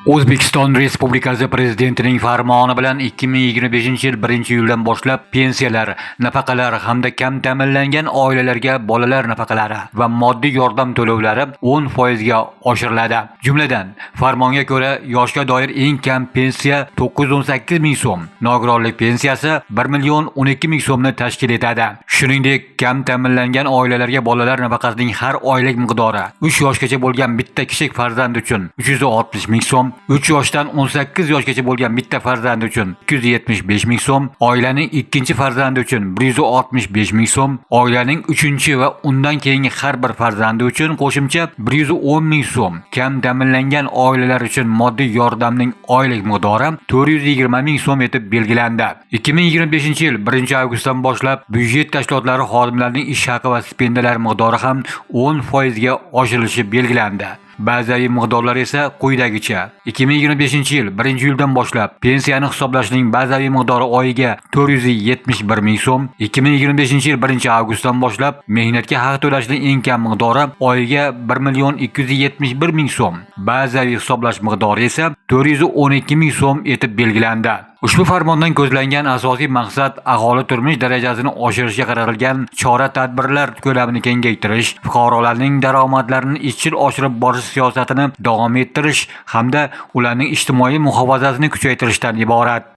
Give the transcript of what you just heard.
O'zbekiston Respublikasi Prezidentining farmoni bilan 2025-yil 1-iyuldan boshlab pensiyalar, nafaqalar hamda kam ta'minlangan oilalarga bolalar nafaqalari va moddiy yordam to'lovlari 10% ga oshiriladi. Jumladan, farmonga ko'ra yoshga doir eng kam pensiya 918 ming so'm, nogironlik pensiyasi 1 12 ming so'mni tashkil etadi. Shuningdek, kam ta'minlangan oilalarga bolalar nafaqasining har oylik miqdori 3 yoshgacha bo'lgan bitta kichik farzand uchun 360 ming so'm, 3 yoshdan 18 yoshgacha bo'lgan bitta farzand uchun 275 ming so'm, oilaning ikkinchi farzandi uchun 165 ming so'm, oilaning uchinchi va undan keyingi har bir farzandi uchun qo'shimcha 110 ming so'm, kam ta'minlangan oilalar uchun moddiy yordamning oylik miqdori 420 ming so'm etib belgilandi. 2025-yil 1-avgustdan boshlab byudjet tashkilotlari xodimlarining ish haqi va stipendiyalar miqdori ham 10% ga oshirilishi belgilandi. Ba'zi miqdorlar esa quyidagicha. 2025-yil 1-iyuldan boshlab pensiyani hisoblashning bazaviy miqdori oyiga 471 ming so'm, 2025-yil 1-avgustdan boshlab mehnatga haq to'lashning eng kam miqdori oyiga 1 271 ming so'm, bazaviy hisoblash miqdori esa 412 ming so'm etib belgilandi. Ushbu farmondan ko'zlangan asosiy maqsad aholi turmush darajasini oshirishga qaratilgan chora-tadbirlar ko'lamini kengaytirish, fuqarolarning daromadlarini izchil oshirib borish siyosatini davom ettirish hamda ularning ijtimoiy muhofazasini kuchaytirishdan iborat.